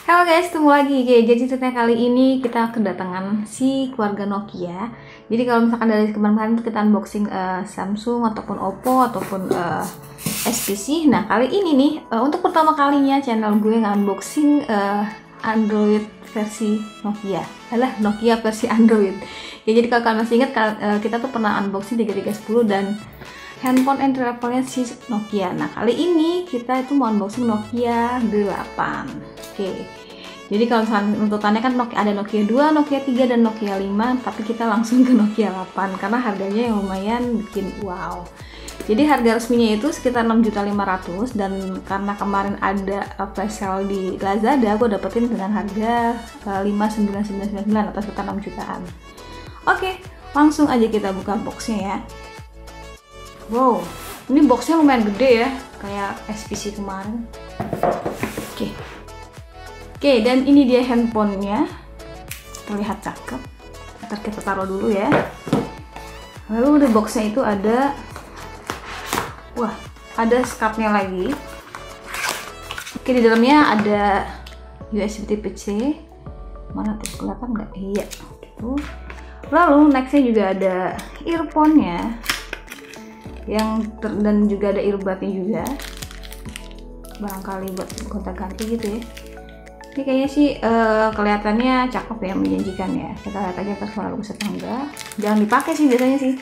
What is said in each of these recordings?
Halo guys, ketemu lagi. Oke, jadi ceritanya kali ini kita kedatangan si keluarga Nokia. Jadi kalau misalkan dari kemarin-kemarin kita unboxing Samsung ataupun Oppo ataupun SPC. Nah kali ini nih untuk pertama kalinya channel gue nge-unboxing Android versi Nokia. Alah, Nokia versi Android. Ya, jadi kalau kalian masih ingat kita tuh pernah unboxing 3310 dan handphone entry levelnya si Nokia. Nah kali ini kita itu mau unboxing Nokia 8. Oke. Jadi kalau misalnya runtutannya kan ada Nokia 2, Nokia 3, dan Nokia 5, tapi kita langsung ke Nokia 8 karena harganya yang lumayan bikin wow. Jadi harga resminya itu sekitar 6.500.000 dan karena kemarin ada flash sale di Lazada, gue dapetin dengan harga 5.999 atau sekitar 6 jutaan. Oke, langsung aja kita buka boxnya ya. Wow, ini boxnya lumayan gede ya, kayak SPC kemarin. Oke, dan ini dia handphonenya, terlihat cakep. Ntar kita taruh dulu ya. Lalu di boxnya itu ada, ada skupnya lagi. Oke, di dalamnya ada USB Type-C. Mana tuh, kelihatan nggak? Iya, gitu. Lalu nextnya juga ada earphone-nya, dan juga ada earbud-nya juga. Barangkali buat gonta-ganti gitu ya. Ini kayaknya sih kelihatannya cakep ya, menjanjikan ya. Kita lihat aja suara bagus atau enggak. Jangan dipakai sih biasanya sih.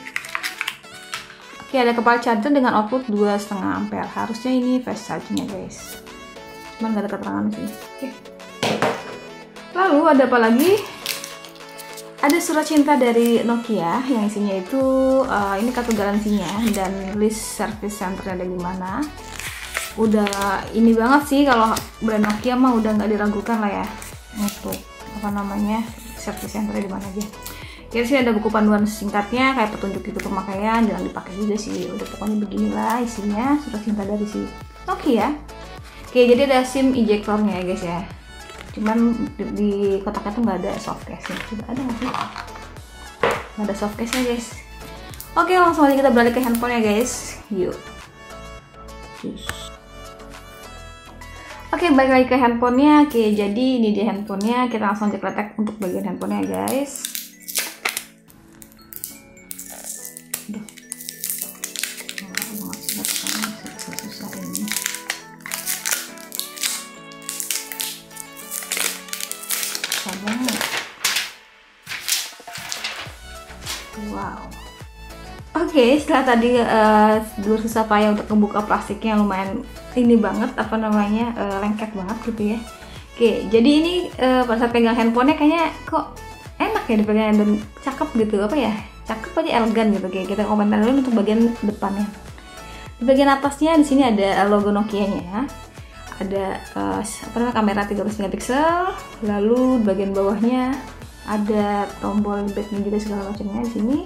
Oke, ada kepala charger dengan output 2,5 ampere. Harusnya ini fast charging-nya guys. Cuman nggak ada keterangan sih. Oke. Lalu ada apa lagi? Ada surat cinta dari Nokia yang isinya itu ini kartu garansinya dan list service center ada di mana. Udah ini banget sih, kalau brand Nokia mah udah nggak diragukan lah ya untuk service center di mana aja. Ya sih ada buku panduan singkatnya kayak petunjuk itu pemakaian, jangan dipakai juga sih. Udah pokoknya beginilah isinya surat cinta dari si Nokia. Oke, jadi ada SIM ejectornya ya guys ya. Cuman di kotaknya tuh nggak ada soft case-nya. Coba ada nggak sih? Nggak ada soft case-nya guys. Oke, langsung aja kita balik ke handphonenya guys. Yuk. Oke, balik lagi ke handphonenya. Oke, jadi ini dia handphonenya. Kita langsung aja letak untuk bagian handphonenya guys. Susah ini. Wow. Oke, setelah tadi susah payah untuk membuka plastiknya yang lumayan ini banget, lengket banget gitu ya. Oke, jadi ini pada saat pegang handphonenya kayaknya kok enak ya dipegang dan cakep gitu, cakep aja, elegan gitu. Kayak kita komentar dulu untuk bagian depannya. Di bagian atasnya di sini ada logo Nokia-nya, ada kamera 13 megapiksel, lalu di bagian bawahnya ada tombol backnya juga segala macamnya di sini.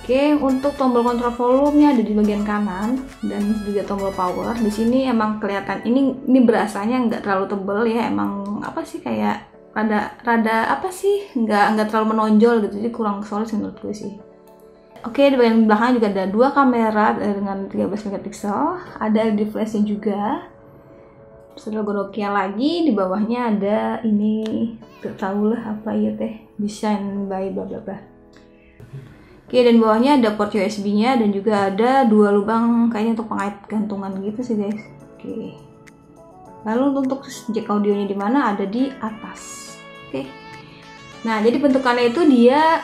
Oke, untuk tombol kontrol volumenya ada di bagian kanan dan juga tombol power. Di sini emang kelihatan ini berasanya nggak terlalu tebel ya, emang kayak rada nggak terlalu menonjol gitu, jadi kurang solid menurut gue sih. Oke, di bagian belakang juga ada dua kamera dengan 13 megapiksel, ada LED flashnya juga. Terus logo Nokia lagi, di bawahnya ada ini, gak tau lah apa ya teh, design by bla bla bla. Oke, dan bawahnya ada port USB-nya dan juga ada dua lubang kayaknya untuk pengait gantungan gitu sih guys. Oke. Lalu untuk jack audionya di mana? Ada di atas. Oke. Nah, jadi bentukannya itu dia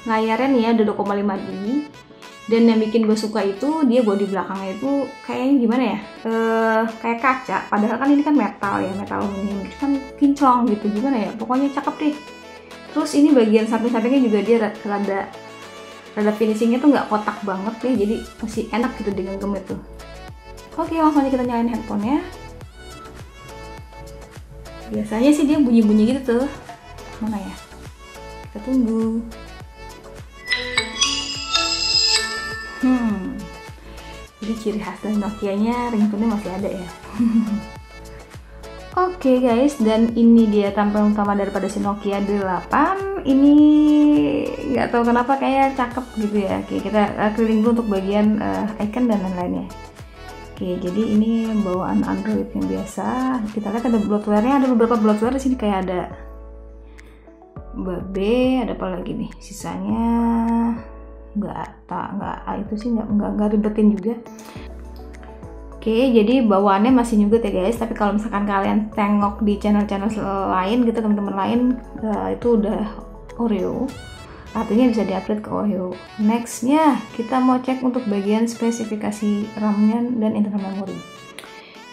layarnya nih ya, ada 2,5 D. Dan yang bikin gue suka itu dia bodi belakangnya itu kayaknya gimana ya? Kayak kaca. Padahal kan ini kan metal ya, metal aluminium. Itu kan kinclong gitu, gimana ya? Pokoknya cakep deh. Terus ini bagian samping-sampingnya juga dia rada finishingnya tuh nggak kotak banget deh, jadi masih enak gitu digenggam itu. Oke, langsung aja kita nyalain handphonenya. Biasanya sih dia bunyi-bunyi gitu tuh. Mana ya? Kita tunggu. Jadi ciri khas dari Nokia-nya ringtone-nya masih ada ya. Oke guys, dan ini dia tampilan utama daripada si Nokia 8. Ini nggak tahu kenapa kayak cakep gitu ya. Oke, kita keliling dulu untuk bagian icon dan lain-lainnya. Oke, jadi ini bawaan Android yang biasa. Kita lihat ada bloatware-nya, ada beberapa bloatware di sini kayak ada Babe, ada apa lagi nih? Sisanya itu sih nggak ribetin juga. Oke, jadi bawaannya masih nyugut ya guys. Tapi kalau misalkan kalian tengok di channel-channel lain gitu, teman-teman lain itu udah Oreo. Artinya bisa diupgrade ke Oreo. Nextnya kita mau cek untuk bagian spesifikasi RAM-nya dan internal memory.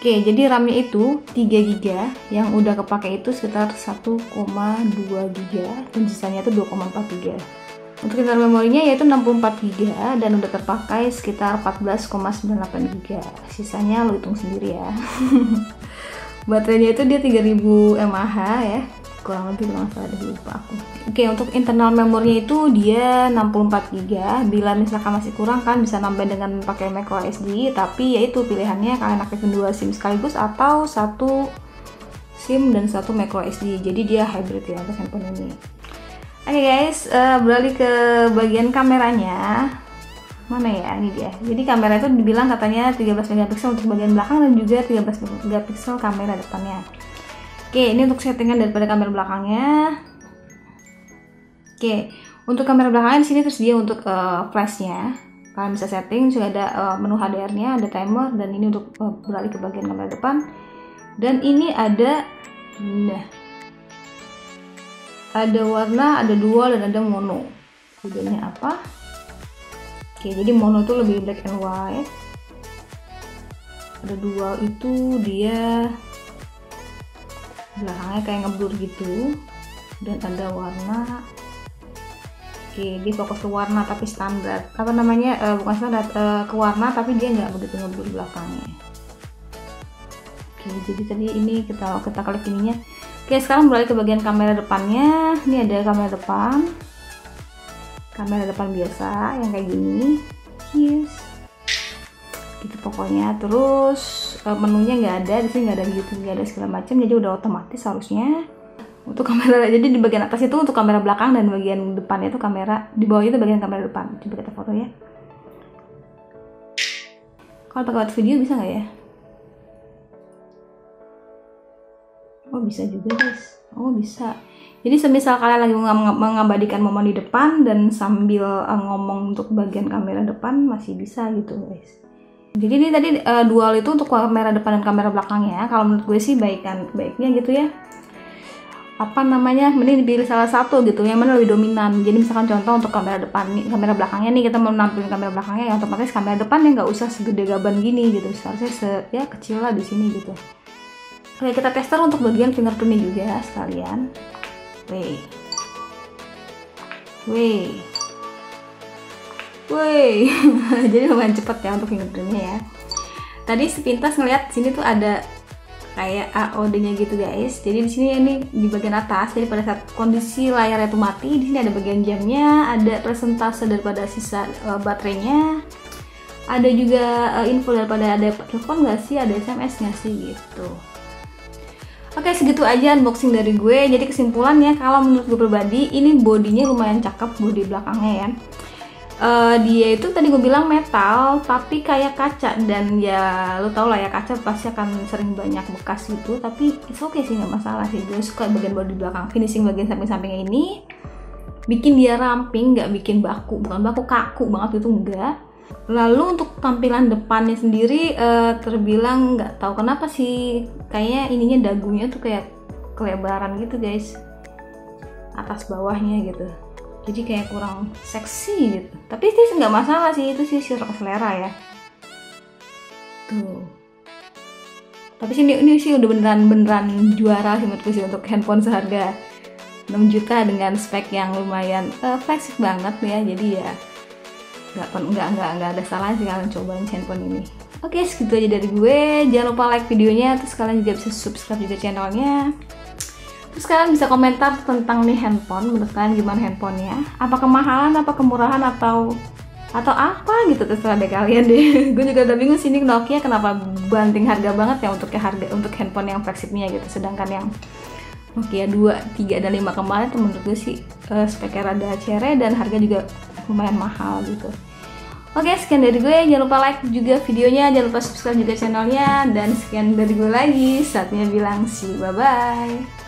Oke, jadi RAM-nya itu 3 GB, yang udah kepake itu sekitar 1,2 GB dan sisanya itu 2,4 GB. Untuk internal memorinya yaitu 64 GB dan udah terpakai sekitar 14,98 GB. Sisanya lo hitung sendiri ya. Baterainya itu dia 3000 mAh ya. Kurang lebih kalau nggak salah, lupa aku. Oke, untuk internal memorinya itu dia 64 GB. Bila misalkan masih kurang kan bisa nambah dengan pakai micro SD, tapi yaitu pilihannya kalian aktifin 2 SIM sekaligus atau 1 SIM dan 1 micro SD. Jadi dia hybrid ya untuk handphone ini. Oke guys, beralih ke bagian kameranya. Mana ya, ini dia. Jadi kamera itu dibilang katanya 13 megapiksel untuk bagian belakang dan juga 13 megapiksel kamera depannya. Oke, ini untuk settingan daripada kamera belakangnya. Oke, untuk kamera belakangnya di sini tersedia untuk flashnya. Kalian bisa setting, sudah ada menu HDR-nya, ada timer, dan ini untuk beralih ke bagian kamera depan. Dan ini ada, ada warna, ada dual, dan ada mono. Bedanya apa? Oke, jadi mono itu lebih black and white. Ada dual itu dia belakangnya kayak ngeblur gitu, dan ada warna. Oke, dia fokus ke warna tapi standar, apa namanya, bukan standar, ke warna tapi dia nggak begitu ngeblur belakangnya. Oke, jadi tadi ini kita klik ininya. Oke, sekarang beralih ke bagian kamera depannya. Ini ada kamera depan biasa yang kayak gini. Yes, gitu pokoknya. Terus menunya nggak ada di sini, nggak ada gitu, nggak ada segala macam, jadi udah otomatis harusnya. Untuk kamera, jadi di bagian atas itu untuk kamera belakang dan bagian depannya itu kamera, di bawah itu bagian kamera depan. Coba kita foto ya. Kalau pakai video bisa nggak ya? Oh bisa juga guys. Oh bisa. Jadi semisal kalian lagi mengabadikan momen di depan dan sambil ngomong untuk bagian kamera depan masih bisa gitu guys. Jadi ini tadi dual itu untuk kamera depan dan kamera belakangnya. Kalau menurut gue sih baiknya gitu ya. Apa namanya? Mending dipilih salah satu gitu, yang mana lebih dominan. Jadi misalkan contoh untuk kamera depan nih, kamera belakangnya nih kita mau nampilin kamera belakangnya, yang otomatis kamera depannya nggak usah segede gaban gini gitu. Seharusnya ya kecil lah di sini gitu. Oke, kita tester untuk bagian fingerprintnya juga sekalian. Woi, jadi lumayan cepet ya untuk fingerprintnya ya. Tadi sepintas ngeliat sini tuh ada kayak AOD-nya gitu guys. Jadi di sini ini di bagian atas. Jadi pada saat kondisi layarnya tuh mati, di sini ada bagian jamnya, ada persentase daripada sisa baterainya, ada juga info daripada ada telepon nggak sih, ada SMS nggak sih gitu. Oke, segitu aja unboxing dari gue. Jadi kesimpulannya, kalau menurut gue pribadi, ini bodinya lumayan cakep, bodi belakangnya ya. Dia itu tadi gue bilang metal tapi kayak kaca, dan ya lo tau lah ya, kaca pasti akan sering banyak bekas gitu, tapi it's okay sih, nggak masalah sih. Gue suka bagian bodi belakang, finishing bagian samping-sampingnya ini bikin dia ramping, nggak bikin baku, bukan baku, kaku banget itu enggak. Lalu untuk tampilan depannya sendiri terbilang nggak tahu kenapa sih, kayaknya ininya dagunya tuh kayak kelebaran gitu guys, atas bawahnya gitu. Jadi kayak kurang seksi gitu. Tapi itu nggak masalah sih, itu sih selera ya. Tuh. Tapi ini sih udah beneran juara sih menurutku sih untuk handphone seharga 6 juta dengan spek yang lumayan flagship banget ya. Jadi ya nggak ada salah sih kalian cobain handphone ini. Oke, segitu aja dari gue. Jangan lupa like videonya, terus kalian juga bisa subscribe juga channelnya. Terus kalian bisa komentar tentang nih handphone, menurut kalian gimana handphonenya? Apa kemahalan, apa kemurahan, atau apa gitu, terserah deh kalian deh. Gue juga udah bingung sini Nokia kenapa banting harga banget ya untuk handphone yang flagshipnya gitu. Sedangkan yang Nokia 2, 3, dan 5 kemarin tuh menurut gue sih speknya rada cere dan harga juga lumayan mahal gitu. Oke, sekian dari gue. Jangan lupa like juga videonya, jangan lupa subscribe juga channelnya. Dan sekian dari gue lagi. Saatnya bilang see you, bye-bye.